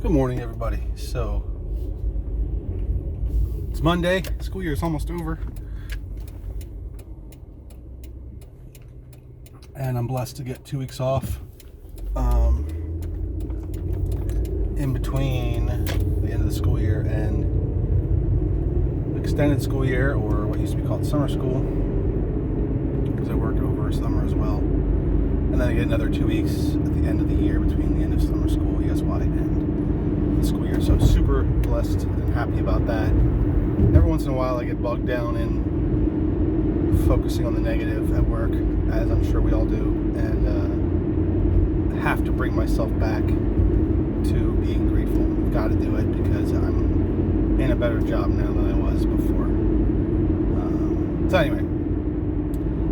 Good morning, everybody. So, it's Monday. School year is almost over. And I'm blessed to get 2 weeks off in between the end of the school year and the extended school year, or what used to be called summer school, because I work over summer as well. And then I get another 2 weeks at the end of the year between the end of summer school, ESY, and the school year. So I'm super blessed and happy about that. Every once in a while I get bogged down in focusing on the negative at work, as I'm sure we all do, and have to bring myself back to being grateful. I've got to do it because I'm in a better job now than I was before. So anyway, I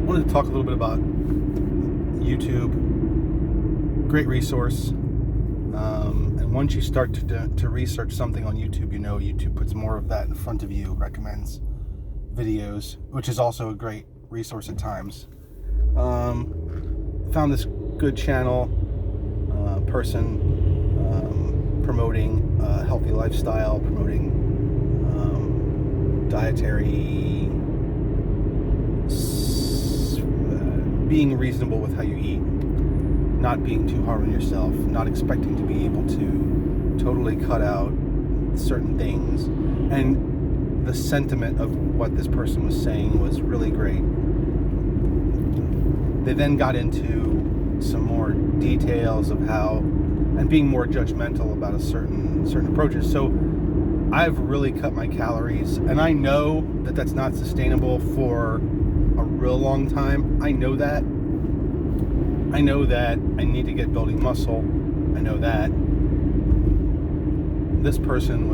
wanted to talk a little bit about YouTube. Great resource. And once you start to research something on YouTube, you know YouTube puts more of that in front of you, recommends videos, which is also a great resource at times. Found this good channel, person promoting a healthy lifestyle, promoting dietary, being reasonable with how you eat, not being too hard on yourself, not expecting to be able to totally cut out certain things. And the sentiment of what this person was saying was really great. They then got into some more details of how, and being more judgmental about a certain approaches. So I've really cut my calories, and I know that that's not sustainable for a real long time. I know that I need to get building muscle. I know that this person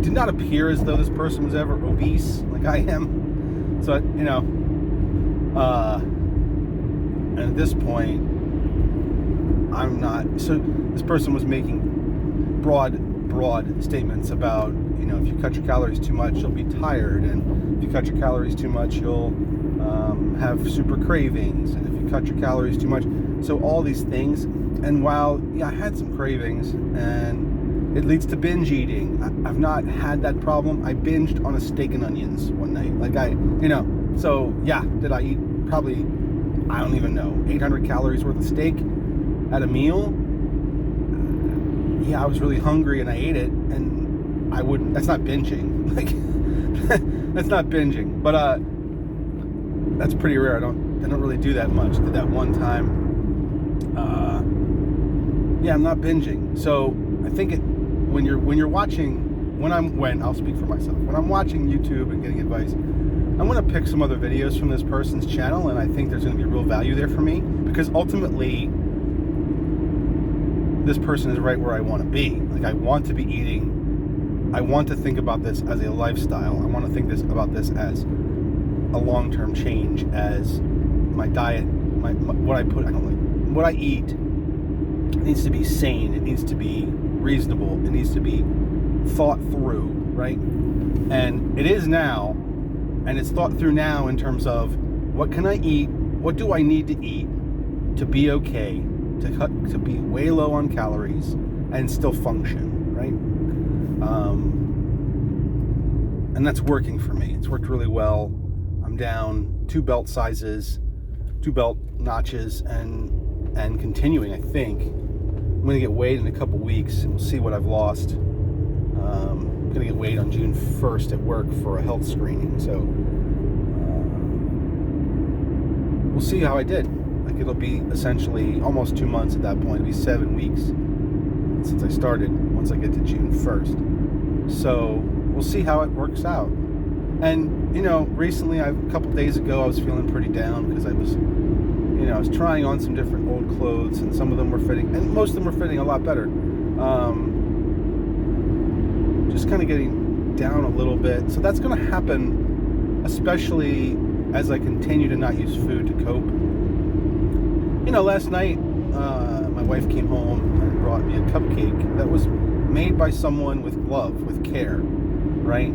did not appear as though this person was ever obese like I am. So, and at this point, I'm not. So this person was making broad statements about, if you cut your calories too much, you'll be tired, and if you cut your calories too much, you'll have super cravings, and if you cut your calories too much. So all these things. And while I had some cravings, and it leads to binge eating, I've not had that problem. I binged on a steak and onions one night. So did I eat probably, I don't even know, 800 calories worth of steak at a meal? I was really hungry and I ate it, and that's not binging. That's not binging. But that's pretty rare. I don't really do that much. Did that one time. I'm not binging. So I think when you're watching, I'll speak for myself. When I'm watching YouTube and getting advice, I'm going to pick some other videos from this person's channel, and I think there's going to be real value there for me, because ultimately this person is right where I want to be. I want to be eating. I want to think about this as a lifestyle. I want to think about this as a long-term change, as my diet, what I eat needs to be sane. It needs to be reasonable. It needs to be thought through, right? And it is now, and it's thought through now in terms of, what can I eat? What do I need to eat to be okay, to be way low on calories and still function, right? And that's working for me. It's worked really well. I'm down 2 belt sizes, 2 belt notches, and continuing, I think. I'm going to get weighed in a couple weeks, and we'll see what I've lost. I'm going to get weighed on June 1st at work for a health screening, so we'll see how I did. It'll be essentially almost 2 months at that point. It'll be 7 weeks since I started, once I get to June 1st. So we'll see how it works out. And, recently, a couple days ago, I was feeling pretty down because I was trying on some different old clothes, and some of them were fitting, and most of them were fitting a lot better. Just kind of getting down a little bit. So that's going to happen, especially as I continue to not use food to cope. Last night, my wife came home and brought me a cupcake that was made by someone with love, with care, right?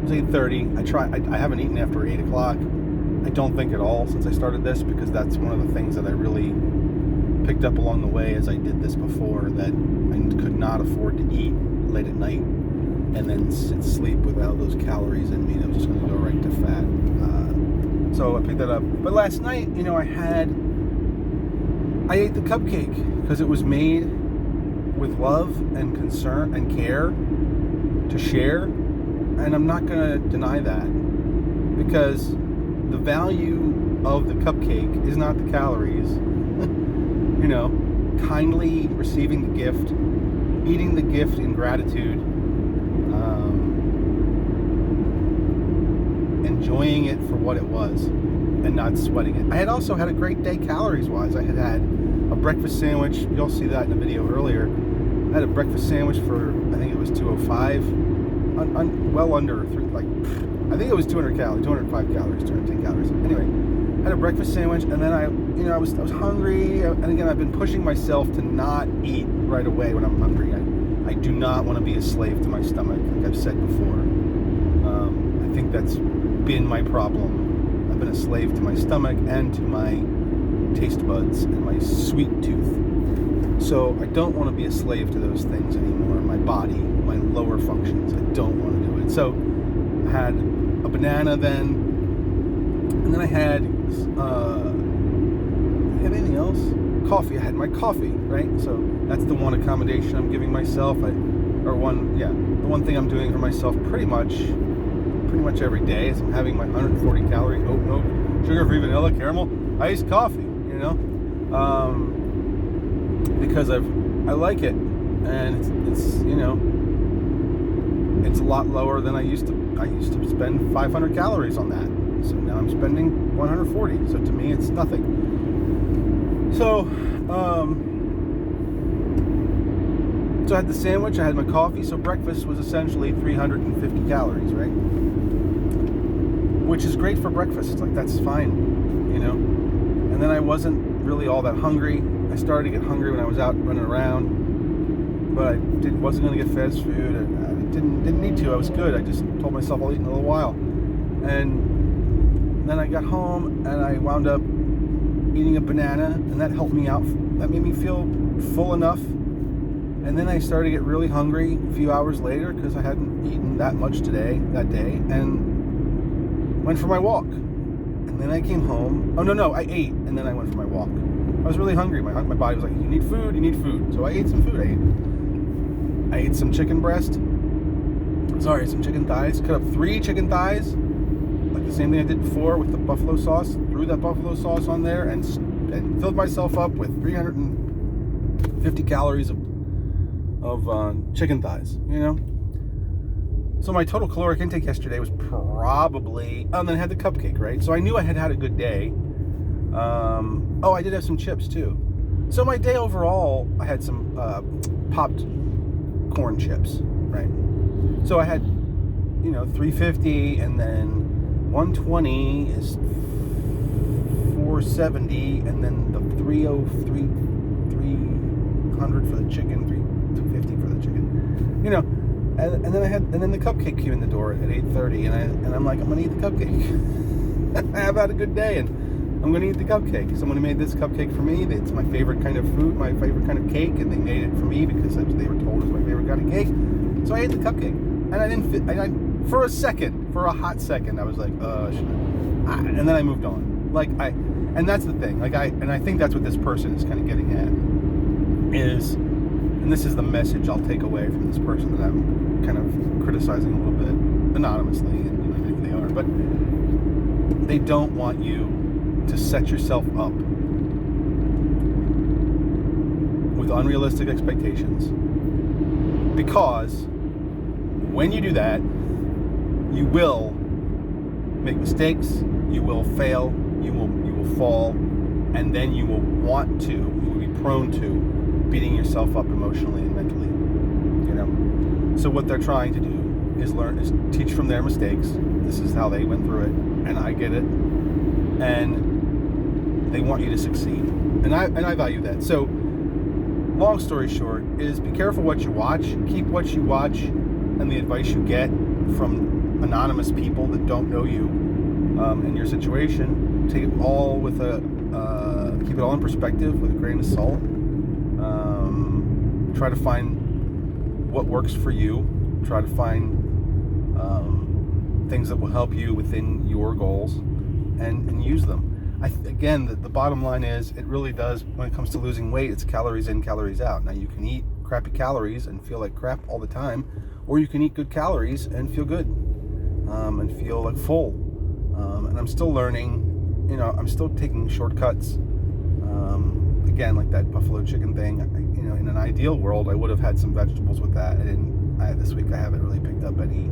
It's 8:30. I haven't eaten after 8 o'clock. I don't think at all since I started this, because that's one of the things that I really picked up along the way as I did this before, that I could not afford to eat late at night and then sleep with all those calories in me. I was just going to go right to fat. So I picked that up. But last night, I ate the cupcake because it was made with love and concern and care to share. And I'm not going to deny that, because the value of the cupcake is not the calories. Kindly receiving the gift, eating the gift in gratitude, enjoying it for what it was, and not sweating it. I had also had a great day calories-wise. I had a breakfast sandwich. You'll see that in a video earlier. I had a breakfast sandwich for, I think it was 205, well under, I think it was 200 calories, 205 calories, 210 calories. Anyway, I had a breakfast sandwich, and then I was hungry, and again, I've been pushing myself to not eat right away when I'm hungry. I do not want to be a slave to my stomach, like I've said before. I think that's been my problem. I've been a slave to my stomach and to my taste buds and my sweet tooth. So I don't want to be a slave to those things anymore. My body, my lower functions, I don't want to do it. So I had a banana then, and then I had anything else? Coffee. I had my coffee, right? So that's the one accommodation I'm giving myself. The one thing I'm doing for myself pretty much every day is I'm having my 140 calorie oat milk, sugar-free vanilla caramel iced coffee, because I like it, and it's a lot lower than I used to spend 500 calories on that. So now I'm spending 140. So to me, it's nothing. So, so I had the sandwich, I had my coffee, so breakfast was essentially 350 calories, right? Which is great for breakfast. It's like, that's fine, And then I wasn't really all that hungry. I started to get hungry when I was out running around, but I wasn't going to get fast food. I didn't need to. I was good. I just told myself I'll eat in a little while. And then I got home, and I wound up eating a banana, and that helped me out. That made me feel full enough. And then I started to get really hungry a few hours later because I hadn't eaten that much that day, and went for my walk. And then I came home. Oh, no, I ate, and then I went for my walk. I was really hungry. My body was like, you need food. So I ate some food. I ate some chicken breast. Some chicken thighs. Cut up 3 chicken thighs. Like the same thing I did before with the buffalo sauce. Threw that buffalo sauce on there and filled myself up with 350 calories of chicken thighs, So my total caloric intake yesterday was probably... Oh, and then I had the cupcake, right? So I knew I had a good day. I did have some chips, too. So my day overall, I had some popped corn chips, right? So I had, 350, and then 120 is 470, and then the 300 for the chicken, 250 for the chicken, and then the cupcake came in the door at 8:30, and I'm like, I'm gonna eat the cupcake. I have had a good day, and I'm gonna eat the cupcake. Someone made this cupcake for me. It's my favorite kind of food, my favorite kind of cake, and they made it for me because they were told it was my favorite kind of cake. So I ate the cupcake, and I didn't fit. For a hot second, I was like, and then I moved on. And that's the thing. I think that's what this person is kind of getting at. And this is the message I'll take away from this person that I'm kind of criticizing a little bit anonymously, and I think they are, but they don't want you to set yourself up with unrealistic expectations, because when you do that, you will make mistakes, you will fail, you will fall, and then you will be prone to beating yourself up emotionally and mentally. So what they're trying to do is teach from their mistakes. This is how they went through it, and I get it. And they want you to succeed, and I value that. So, long story short, is be careful what you watch. Keep what you watch and the advice you get from anonymous people that don't know you and your situation. Take it all with a keep it all in perspective with a grain of salt. Try to find what works for you. Try to find things that will help you within your goals, and use them. Again, the bottom line is, it really does, when it comes to losing weight, it's calories in, calories out. Now, you can eat crappy calories and feel like crap all the time, or you can eat good calories and feel good, and feel like full. And I'm still learning, I'm still taking shortcuts. Again, like that buffalo chicken thing, in an ideal world, I would have had some vegetables with that. This week I haven't really picked up any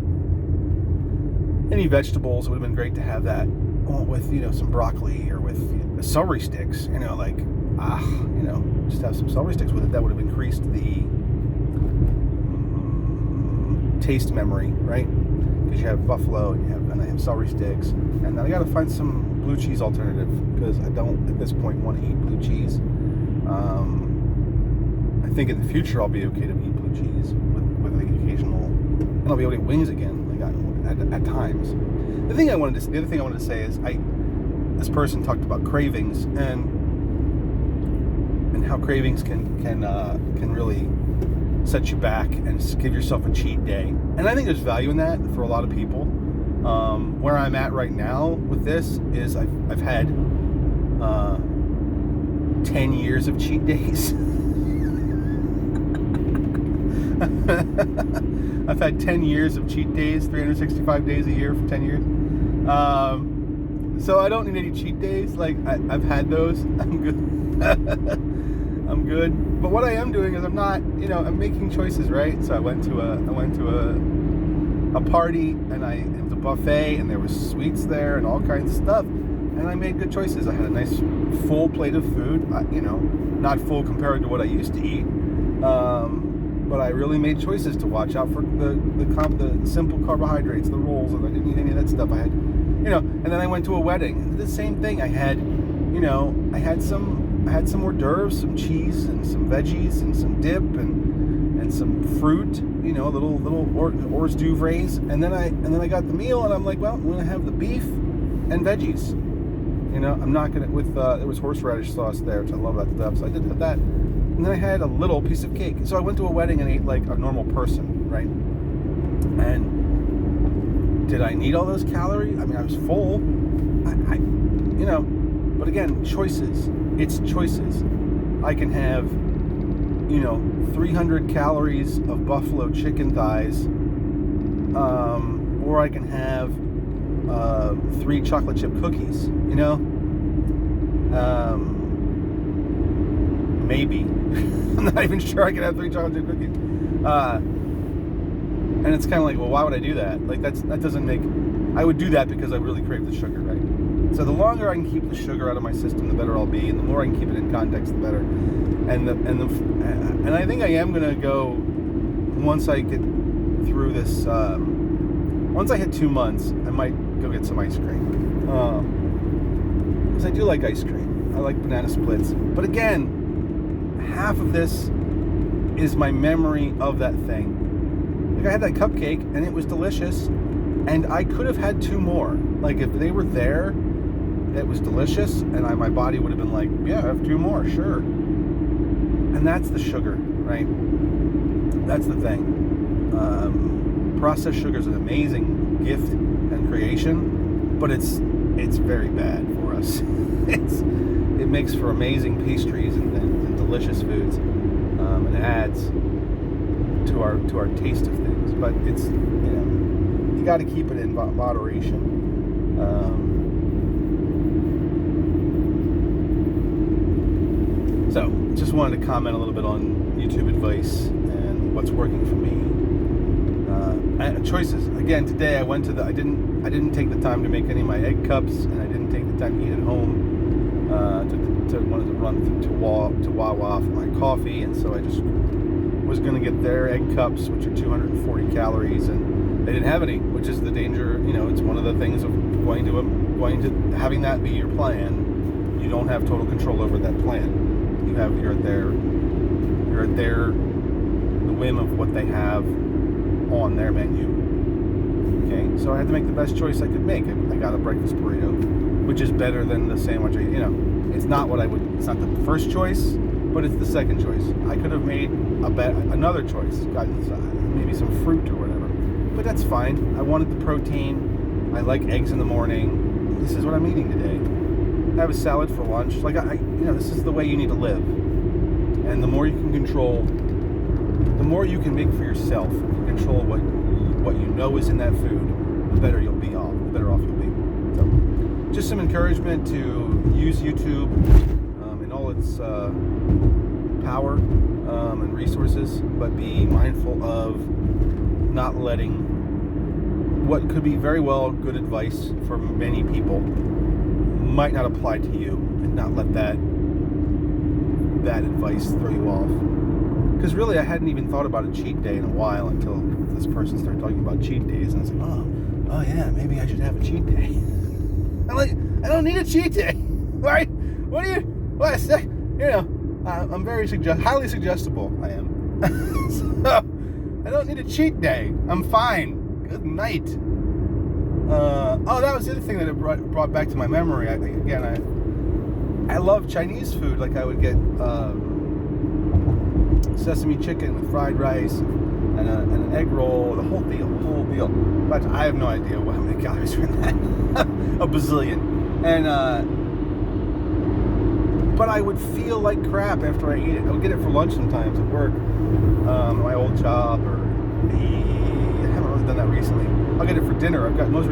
vegetables. It would have been great to have that with, some broccoli or with celery sticks, just have some celery sticks with it. That would have increased the taste memory, right? Because you have buffalo and I have celery sticks, and then I got to find some blue cheese alternative, because I don't at this point want to eat blue cheese. I think in the future I'll be okay to eat blue cheese with the occasional, and I'll be able to eat wings again, like at times. The other thing I wanted to say is, this person talked about cravings and how cravings can really set you back and give yourself a cheat day. And I think there's value in that for a lot of people. Where I'm at right now with this is I've had 10 years of cheat days. I've had 10 years of cheat days, 365 days a year for 10 years. So I don't need any cheat days. Like, I've had those. I'm good. I'm good. But what I am doing is I'm making choices, right? So I went to a party, and it was a buffet, and there was sweets there and all kinds of stuff. And I made good choices. I had a nice full plate of food, not full compared to what I used to eat. But I really made choices to watch out for the simple carbohydrates, the rolls, and I didn't eat any of that stuff. I had, and then I went to a wedding, and did the same thing. I had some hors d'oeuvres, some cheese, and some veggies, and some dip, and some fruit, little hors d'oeuvres, and then I got the meal, and I'm like, well, I'm gonna have the beef and veggies. I'm not gonna there was horseradish sauce there, which I love that stuff, so I did have that. And then I had a little piece of cake. So I went to a wedding and ate like a normal person, right? And did I need all those calories? I mean, I was full. But again, choices. It's choices. I can have, 300 calories of buffalo chicken thighs, or I can have 3 chocolate chip cookies, maybe. I'm not even sure I can have 3 chocolate chip cookies. And it's kind of like, well, why would I do that? Like, that doesn't make... I would do that because I really crave the sugar, right? So the longer I can keep the sugar out of my system, the better I'll be, and the more I can keep it in context, the better. And I think I am gonna go, once I get through this. Once I hit 2 months, I might go get some ice cream, because I do like ice cream. I like banana splits, but again, half of this is my memory of that thing. Like, I had that cupcake and it was delicious, and I could have had 2 more. Like, if they were there, it was delicious, and my body would have been like, yeah, have 2 more, sure. And that's the sugar, right? That's the thing. Processed sugar is an amazing gift and creation, but it's very bad for us. It makes for amazing pastries and things, and delicious foods, and adds to our taste of things. But it's, you got to keep it in moderation. So just wanted to comment a little bit on YouTube advice and what's working for me. Choices. Again, today I went to I didn't take the time to make any of my egg cups, and I didn't take the time to eat at home. Wanted to run to Wawa for my coffee, and so I just was going to get their egg cups, which are 240 calories, and they didn't have any, which is the danger. It's one of the things of going to having that be your plan. You don't have total control over that plan. You're at the whim of what they have on their menu. Okay, so I had to make the best choice I could make. I got a breakfast burrito, which is better than the sandwich. It's not it's not the first choice, but it's the second choice. I could have made another choice, gotten maybe some fruit or whatever, but that's fine. I wanted the protein. I like eggs in the morning. This is what I'm eating today. I have a salad for lunch. Like this is the way you need to live. And the more you can control, the more you can make for yourself, control what you know is in that food, the better you'll be off. The better off you'll be. So, just some encouragement to use YouTube in all its power and resources, but be mindful of not letting what could be very well good advice for many people might not apply to you, and not let that advice throw you off. Because really, I hadn't even thought about a cheat day in a while until this person started talking about cheat days, and I was like, oh yeah, maybe I should have a cheat day. I'm like, I don't need a cheat day, right? I'm very highly suggestible. I am. So I don't need a cheat day. I'm fine. Good night. That was the other thing that it brought back to my memory. I love Chinese food. Like I would get sesame chicken with fried rice and an egg roll, the whole deal. But I have no idea how many calories are in that. A bazillion. But I would feel like crap after I eat it. I would get it for lunch sometimes at work, my old job, or I haven't really done that recently. I'll get it for dinner. Most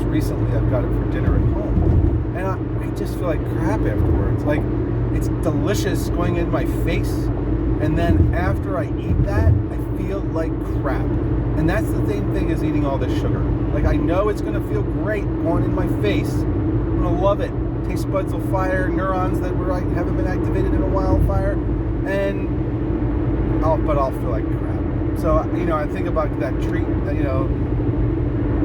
recently I've got it for dinner at home, and I just feel like crap afterwards. Like, it's delicious going in my face, and then after I eat that, I feel like crap. And that's the same thing as eating all this sugar. Like, I know it's gonna feel great going in my face. I'm gonna love it. Taste buds will fire, neurons that haven't been activated in a while fire, and I'll feel like crap. So I think about that treat,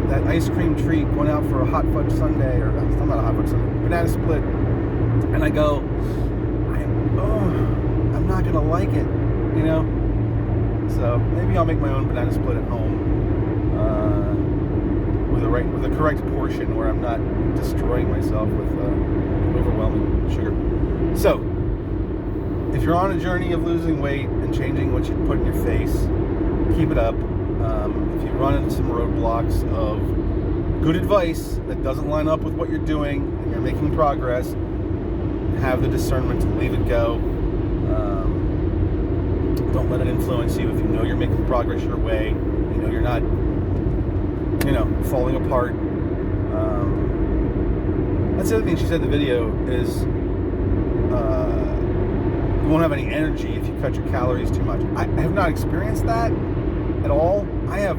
that ice cream treat, going out for a hot fudge sundae, or it's not a hot fudge sundae, banana split, and I go, I'm not gonna like it, So maybe I'll make my own banana split at home, with the correct portion where I'm not destroying myself with overwhelming sugar. So, if you're on a journey of losing weight and changing what you put in your face, keep it up. If you run into some roadblocks of good advice that doesn't line up with what you're doing and you're making progress, have the discernment to leave it go. Don't let it influence you. If you know you're making progress your way, you're not falling apart. That's the other thing she said in the video is you won't have any energy if you cut your calories too much. I have not experienced that at all. I have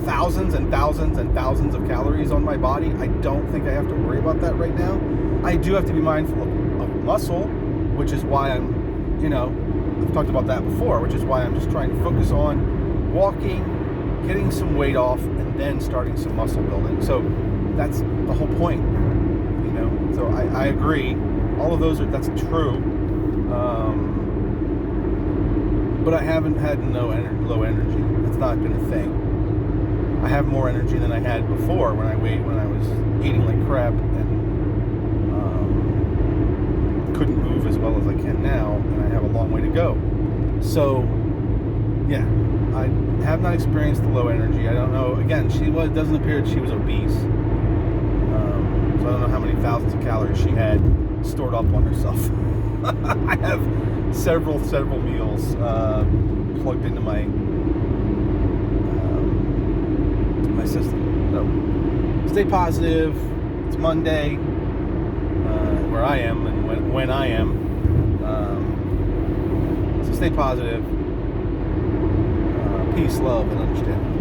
thousands and thousands and thousands of calories on my body. I don't think I have to worry about that right now. I do have to be mindful of muscle, which is why I've talked about that before, which is why I'm just trying to focus on walking, getting some weight off, and then starting some muscle building. So that's the whole point, So I agree. All of that's true. But I haven't had low energy. It's not been a thing. I have more energy than I had before when I was eating like crap and couldn't move as well as I can now, and I have a long way to go. So, yeah, I have not experienced the low energy. I don't know. Again, it doesn't appear that she was obese. So I don't know how many thousands of calories she had stored up on herself. I have several meals plugged into my system. So stay positive. It's Monday, where I am and when I am. So stay positive. Peace, love, and understanding.